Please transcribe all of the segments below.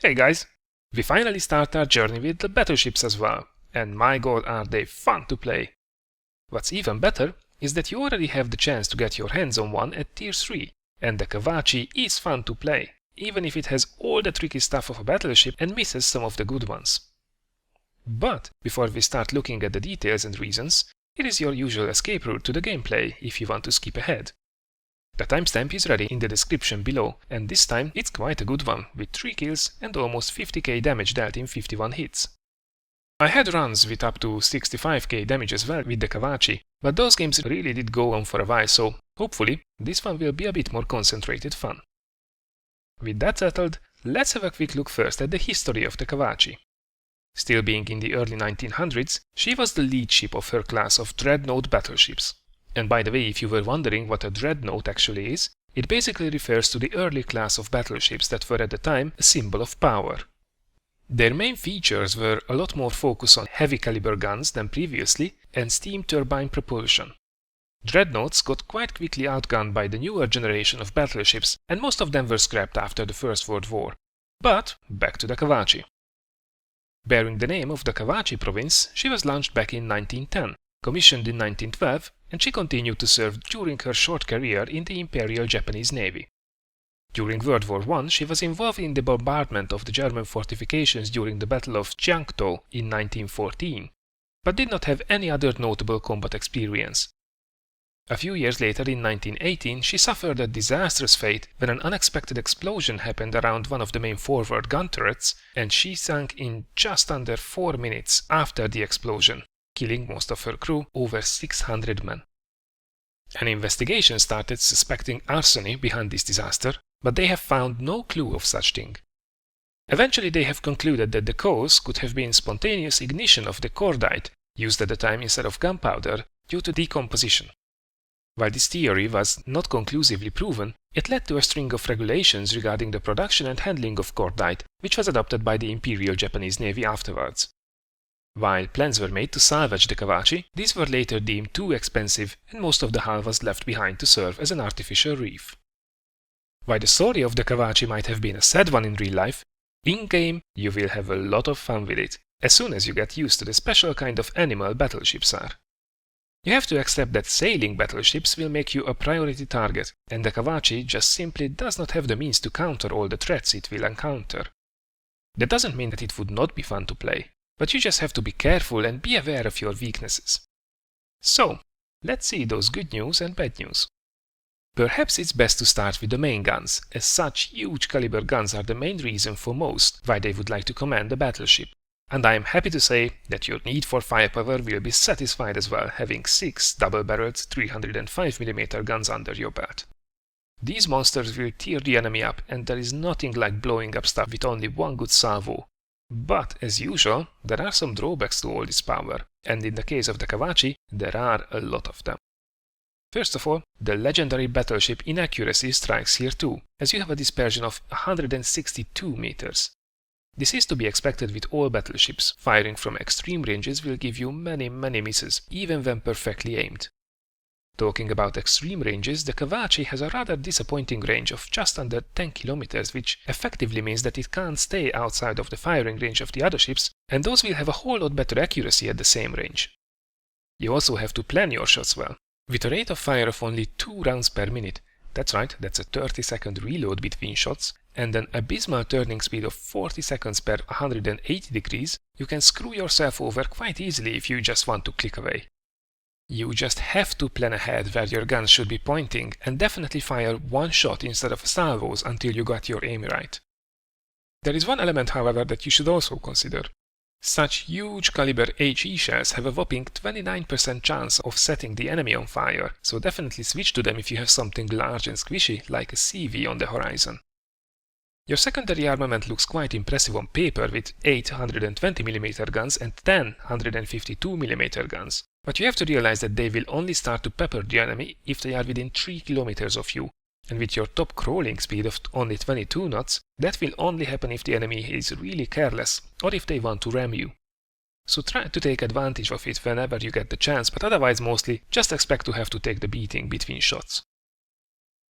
Hey guys! We finally start our journey with the battleships as well, and my god are they fun to play! What's even better is that you already have the chance to get your hands on one at tier 3, and the Kawachi is fun to play, even if it has all the tricky stuff of a battleship and misses some of the good ones. But before we start looking at the details and reasons, here is your usual escape route to the gameplay if you want to skip ahead. The timestamp is ready in the description below, and this time it's quite a good one, with 3 kills and almost 50k damage dealt in 51 hits. I had runs with up to 65k damage as well with the Kawachi, but those games really did go on for a while, so hopefully this one will be a bit more concentrated fun. With that settled, let's have a quick look first at the history of the Kawachi. Still being in the early 1900s, she was the lead ship of her class of dreadnought battleships. And by the way, if you were wondering what a dreadnought actually is, it basically refers to the early class of battleships that were at the time a symbol of power. Their main features were a lot more focus on heavy caliber guns than previously and steam turbine propulsion. Dreadnoughts got quite quickly outgunned by the newer generation of battleships, and most of them were scrapped after the First World War. But back to the Kawachi. Bearing the name of the Kawachi province, she was launched back in 1910, commissioned in 1912, and she continued to serve during her short career in the Imperial Japanese Navy. During World War I, she was involved in the bombardment of the German fortifications during the Battle of Chiangtou in 1914, but did not have any other notable combat experience. A few years later, in 1918, she suffered a disastrous fate when an unexpected explosion happened around one of the main forward gun turrets, and she sank in just under 4 minutes after the explosion, killing most of her crew, over 600 men. An investigation started suspecting arsony behind this disaster, but they have found no clue of such thing. Eventually they have concluded that the cause could have been spontaneous ignition of the cordite, used at the time instead of gunpowder, due to decomposition. While this theory was not conclusively proven, it led to a string of regulations regarding the production and handling of cordite, which was adopted by the Imperial Japanese Navy afterwards. While plans were made to salvage the Kawachi, these were later deemed too expensive, and most of the hull was left behind to serve as an artificial reef. While the story of the Kawachi might have been a sad one in real life, in-game you will have a lot of fun with it, as soon as you get used to the special kind of animal battleships are. You have to accept that sailing battleships will make you a priority target, and the Kawachi just simply does not have the means to counter all the threats it will encounter. That doesn't mean that it would not be fun to play, but you just have to be careful and be aware of your weaknesses. So, let's see those good news and bad news. Perhaps it's best to start with the main guns, as such huge caliber guns are the main reason for most why they would like to command a battleship. And I am happy to say that your need for firepower will be satisfied as well, having 6 double-barreled 305mm guns under your belt. These monsters will tear the enemy up, and there is nothing like blowing up stuff with only one good salvo. But, as usual, there are some drawbacks to all this power, and in the case of the Kawachi, there are a lot of them. First of all, the legendary battleship inaccuracy strikes here too, as you have a dispersion of 162 meters. This is to be expected with all battleships. Firing from extreme ranges will give you many misses, even when perfectly aimed. Talking about extreme ranges, the Kawachi has a rather disappointing range of just under 10 kilometers, which effectively means that it can't stay outside of the firing range of the other ships, and those will have a whole lot better accuracy at the same range. You also have to plan your shots well. With a rate of fire of only 2 rounds per minute, that's right, that's a 30-second reload between shots, and an abysmal turning speed of 40 seconds per 180 degrees, you can screw yourself over quite easily if you just want to click away. You just have to plan ahead where your guns should be pointing, and definitely fire one shot instead of salvos until you got your aim right. There is one element, however, that you should also consider. Such huge caliber HE shells have a whopping 29% chance of setting the enemy on fire, so definitely switch to them if you have something large and squishy like a CV on the horizon. Your secondary armament looks quite impressive on paper with 8 120mm guns and 10 152mm guns, but you have to realize that they will only start to pepper the enemy if they are within 3 kilometers of you, and with your top crawling speed of only 22 knots, that will only happen if the enemy is really careless or if they want to ram you. So try to take advantage of it whenever you get the chance, but otherwise mostly just expect to have to take the beating between shots.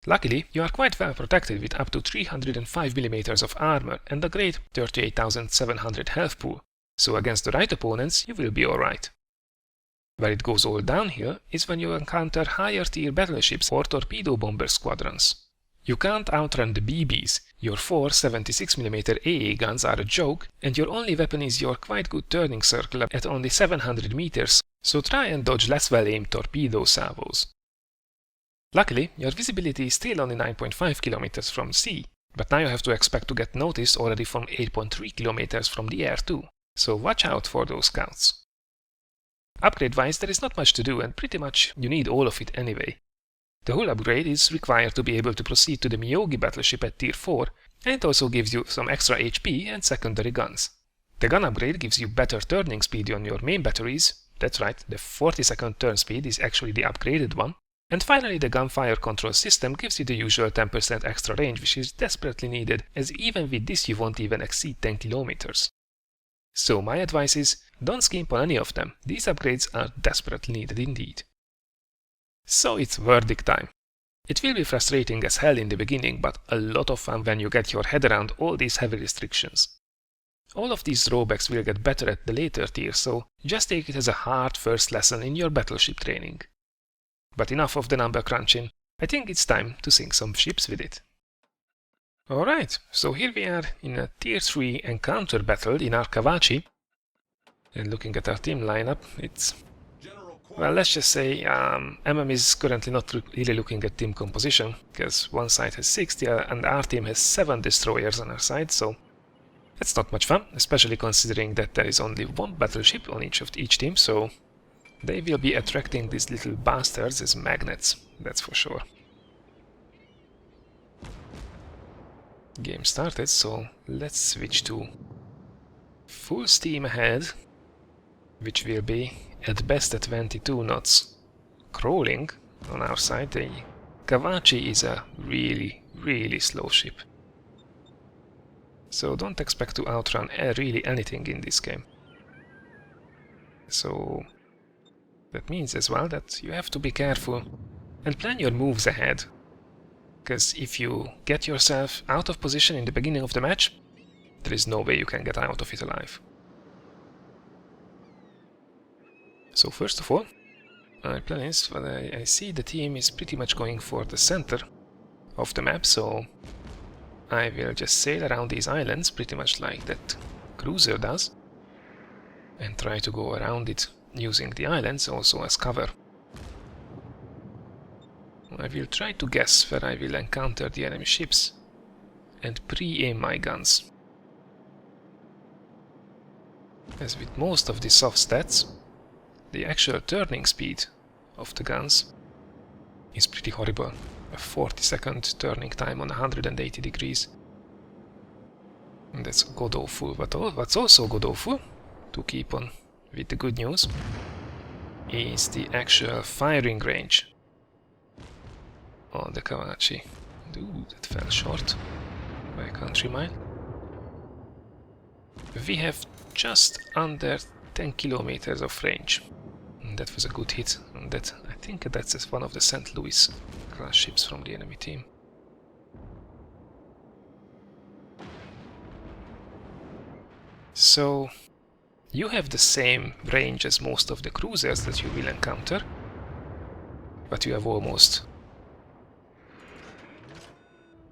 Luckily, you are quite well protected with up to 305mm of armor and a great 38,700 health pool, so against the right opponents you will be alright. Where it goes all downhill is when you encounter higher tier battleships or torpedo bomber squadrons. You can't outrun the BBs, your 4 76mm AA guns are a joke, and your only weapon is your quite good turning circle at only 700 meters, so try and dodge less well-aimed torpedo salvos. Luckily, your visibility is still only 9.5 kilometers from sea, but now you have to expect to get noticed already from 8.3 kilometers from the air too, so watch out for those scouts. Upgrade-wise, there is not much to do, and pretty much you need all of it anyway. The hull upgrade is required to be able to proceed to the Miyogi battleship at tier 4, and it also gives you some extra HP and secondary guns. The gun upgrade gives you better turning speed on your main batteries, that's right, the 40-second turn speed is actually the upgraded one, and finally the gunfire control system gives you the usual 10% extra range, which is desperately needed, as even with this you won't even exceed 10 kilometers. So my advice is, don't skimp on any of them, these upgrades are desperately needed indeed. So it's verdict time. It will be frustrating as hell in the beginning, but a lot of fun when you get your head around all these heavy restrictions. All of these drawbacks will get better at the later tiers, so just take it as a hard first lesson in your battleship training. But enough of the number crunching, I think it's time to sink some ships with it. Alright, so here we are in a tier 3 encounter battle in our Kawachi, and looking at our team lineup, it's... well, let's just say MM is currently not really looking at team composition, because one side has 60 and our team has 7 destroyers on our side, so that's not much fun, especially considering that there is only one battleship on each team, so they will be attracting these little bastards as magnets, that's for sure. Game started, so let's switch to full steam ahead, which will be at best at 22 knots. Crawling on our side, the Kawachi is a really slow ship. So don't expect to outrun really anything in this game. So that means as well that you have to be careful and plan your moves ahead. Because if you get yourself out of position in the beginning of the match, there is no way you can get out of it alive. So first of all, my plan is, well, I see the team is pretty much going for the center of the map, so I will just sail around these islands, pretty much like that cruiser does, and try to go around it using the islands also as cover. I will try to guess where I will encounter the enemy ships and pre-aim my guns. As with most of the soft stats, the actual turning speed of the guns is pretty horrible. A 40-second turning time on 180 degrees. And that's god awful. But what's also god awful, to keep on with the good news, is the actual firing range on the Kawachi. Ooh, that fell short by a country mile. We have just under 10 kilometers of range. And that was a good hit. And that, I think that's one of the St. Louis class ships from the enemy team. So you have the same range as most of the cruisers that you will encounter, but you have almost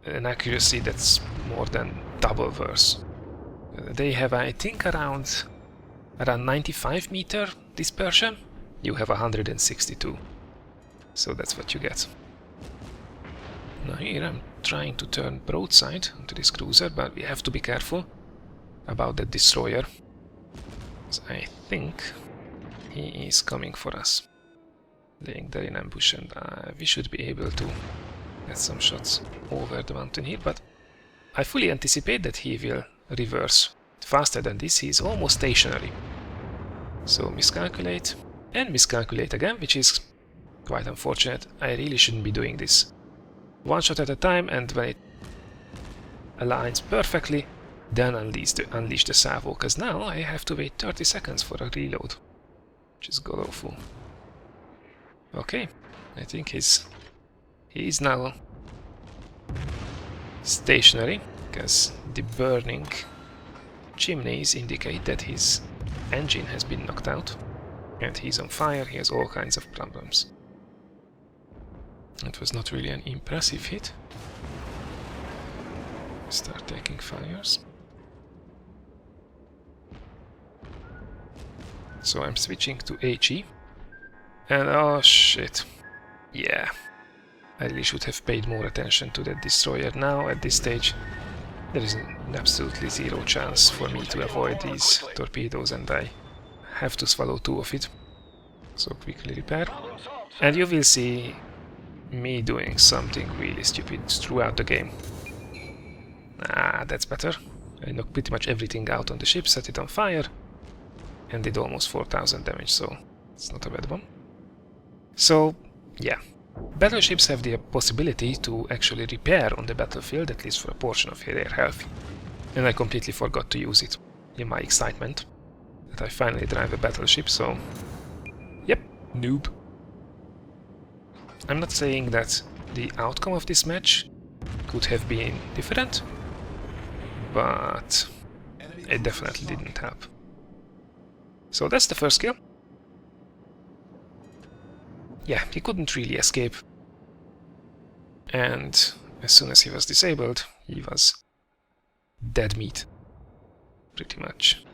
an accuracy that's more than double worse. They have, I think, around 95 meter dispersion. You have 162. So that's what you get. Now here I'm trying to turn broadside onto this cruiser, but we have to be careful about that destroyer. Because I think he is coming for us. Laying there in ambush, and we should be able to get some shots over the mountain here, but I fully anticipate that he will reverse faster than this. He is almost stationary. So miscalculate and miscalculate again, which is quite unfortunate. I really shouldn't be doing this. One shot at a time, and when it aligns perfectly, then unleash the salvo, because now I have to wait 30 seconds for a reload, which is god awful. Okay, I think he is now stationary, because the burning chimneys indicate that his engine has been knocked out, and he's on fire. He has all kinds of problems. It was not really an impressive hit. Start taking fires. So I'm switching to HE. And oh shit. Yeah. I really should have paid more attention to that destroyer. Now, at this stage, there is absolutely zero chance for me to avoid these torpedoes, and I have to swallow 2 of it. So quickly repair. And you will see me doing something really stupid throughout the game. Ah, that's better. I knocked pretty much everything out on the ship, set it on fire, and did almost 4,000 damage, so it's not a bad one. So, yeah. Battleships have the possibility to actually repair on the battlefield, at least for a portion of their health. And I completely forgot to use it in my excitement that I finally drive a battleship, so... Yep, noob. I'm not saying that the outcome of this match could have been different, but it definitely didn't help. So that's the first kill. Yeah, he couldn't really escape. And as soon as he was disabled, he was dead meat. Pretty much.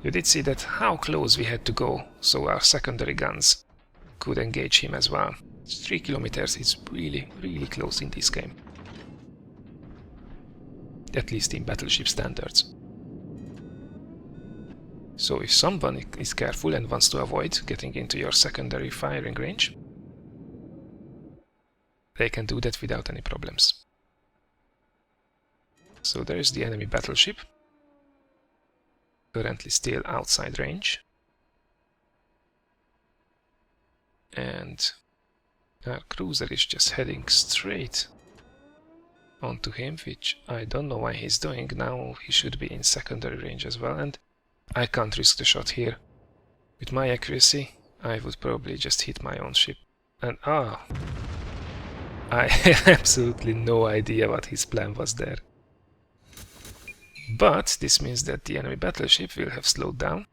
You did see that how close we had to go, so our secondary guns could engage him as well. 3 kilometers is really, really close in this game. At least in battleship standards. So if someone is careful and wants to avoid getting into your secondary firing range, they can do that without any problems. So there is the enemy battleship, currently still outside range. And our cruiser is just heading straight onto him, which I don't know why he's doing. Now he should be in secondary range as well, and I can't risk the shot here. With my accuracy, I would probably just hit my own ship. And I have absolutely no idea what his plan was there. But this means that the enemy battleship will have slowed down,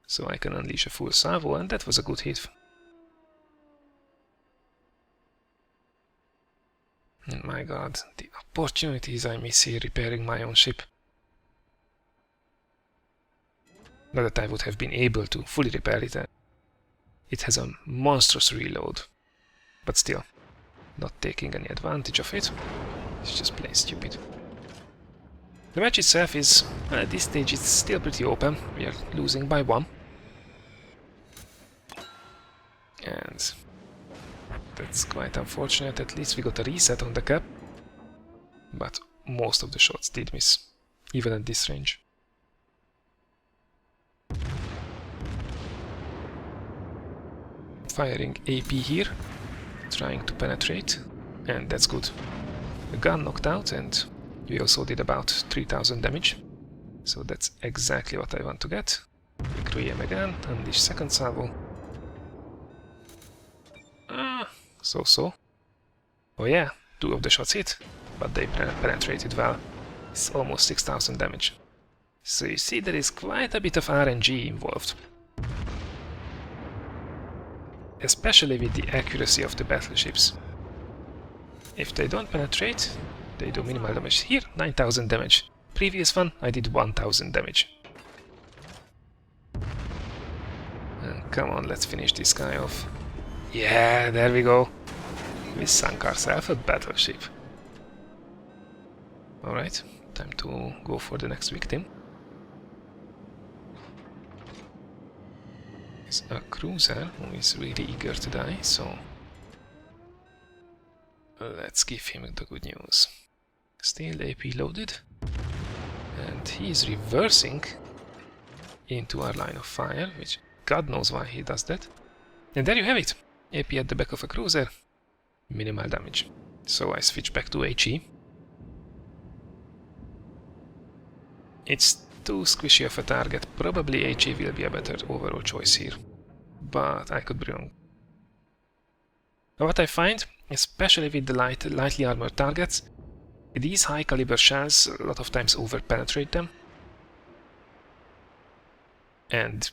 so I can unleash a full salvo, and that was a good hit. And my god, the opportunities I miss here repairing my own ship. Not that I would have been able to fully repair it. It has a monstrous reload, but still, not taking any advantage of it. It's just plain stupid. The match itself is, at this stage, it's still pretty open. We are losing by 1. And that's quite unfortunate. At least we got a reset on the cap. But most of the shots did miss, even at this range. Firing AP here, trying to penetrate, and that's good. The gun knocked out, and we also did about 3,000 damage, so that's exactly what I want to get. Quick re-aim again, unleash second salvo. So-so. Oh yeah, 2 of the shots hit, but they penetrated well. It's almost 6,000 damage. So you see there is quite a bit of RNG involved. Especially with the accuracy of the battleships. If they don't penetrate, they do minimal damage. Here, 9,000 damage. Previous one, I did 1,000 damage. And come on, let's finish this guy off. Yeah, there we go. We sunk ourselves a battleship. Alright, time to go for the next victim. It's a cruiser who is really eager to die, so let's give him the good news. Still AP loaded, and he is reversing into our line of fire, which God knows why he does that. And there you have it! AP at the back of a cruiser, minimal damage. So I switch back to HE. It's too squishy of a target. Probably HE will be a better overall choice here, but I could be wrong. What I find, especially with the lightly armored targets, These high caliber shells a lot of times over-penetrate them. And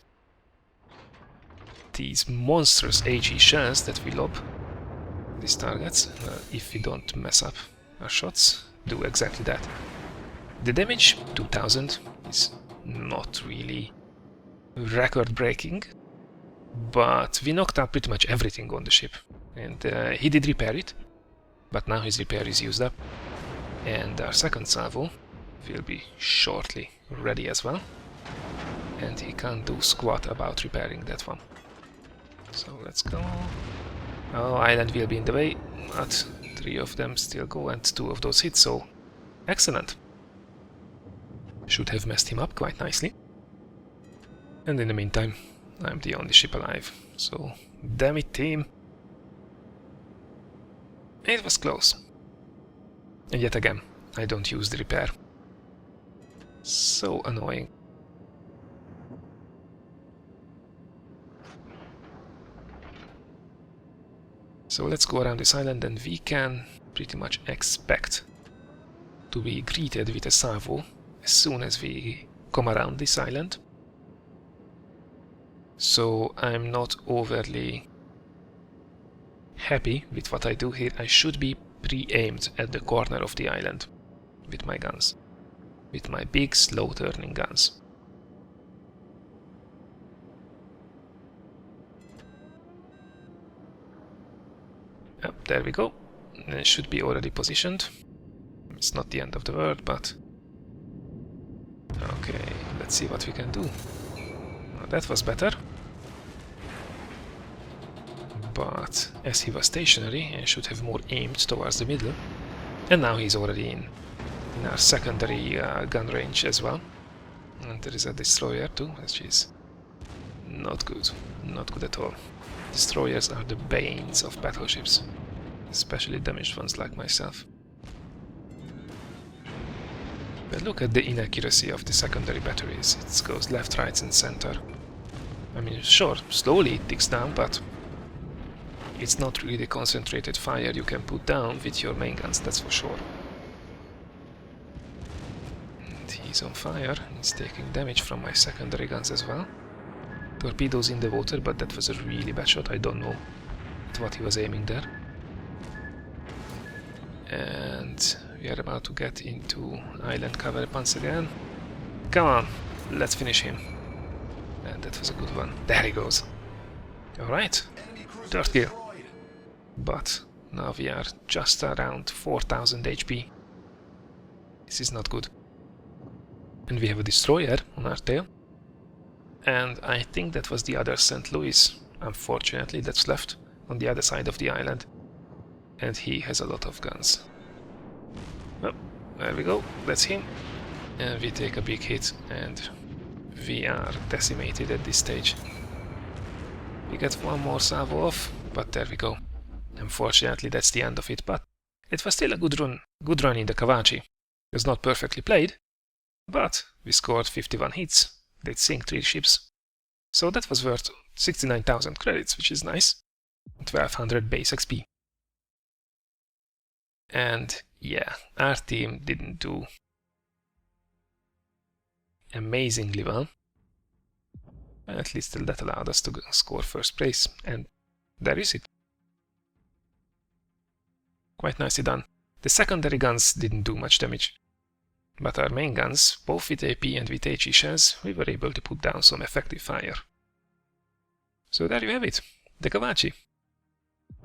these monstrous HE shells that we lob these targets, if we don't mess up our shots, do exactly that. The damage, 2000, is not really record-breaking, but we knocked out pretty much everything on the ship. And he did repair it, but now his repair is used up. And our second salvo will be shortly ready as well. And he can't do squat about repairing that one. So let's go. Oh, island will be in the way, but 3 of them still go and 2 of those hit, so excellent. Should have messed him up quite nicely. And in the meantime, I'm the only ship alive, so damn it, team. It was close. And yet again, I don't use the repair. So annoying. So let's go around this island and we can pretty much expect to be greeted with a salvo as soon as we come around this island. So I'm not overly happy with what I do here. I should be pre-aimed at the corner of the island with my guns, with my big slow turning guns. Yep, there we go. It should be already positioned. It's not the end of the world, but okay, let's see what we can do. Now, that was better. But as he was stationary, I should have more aimed towards the middle. And now he's already in our secondary gun range as well. And there is a destroyer too, which is not good. Not good at all. Destroyers are the banes of battleships, especially damaged ones like myself. But look at the inaccuracy of the secondary batteries. It goes left, right and center. I mean, sure, slowly it ticks down, but it's not really the concentrated fire you can put down with your main guns, that's for sure. And he's on fire, he's taking damage from my secondary guns as well. Torpedoes in the water, but that was a really bad shot. I don't know what he was aiming there. And we are about to get into island cover once again. Come on, let's finish him. And that was a good one. There he goes. Alright, third kill. But now we are just around 4000 HP. This is not good. And we have a destroyer on our tail. And I think that was the other St. Louis, unfortunately, that's left on the other side of the island. And he has a lot of guns. Well, there we go, that's him. And we take a big hit and we are decimated at this stage. We get one more salvo off, but there we go. Unfortunately, that's the end of it, but it was still a good run in the Kawachi. It was not perfectly played, but we scored 51 hits. Did sink 3 ships. So that was worth 69,000 credits, which is nice. 1200 base XP. And yeah, our team didn't do amazingly well. At least that allowed us to score first place, and there is it. Quite nicely done. The secondary guns didn't do much damage. But our main guns, both with AP and with HE shells, we were able to put down some effective fire. So there you have it, the Kawachi.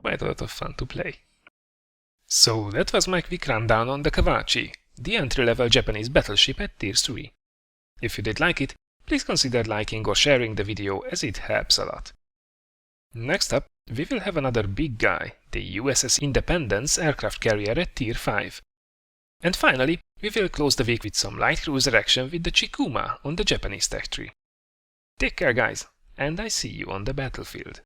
Quite a lot of fun to play. So that was my quick rundown on the Kawachi, the entry-level Japanese battleship at Tier 3. If you did like it, please consider liking or sharing the video as it helps a lot. Next up, we will have another big guy, the USS Independence aircraft carrier at Tier 5. And finally, we will close the week with some light cruiser action with the Chikuma on the Japanese tech tree. Take care guys, and I see you on the battlefield.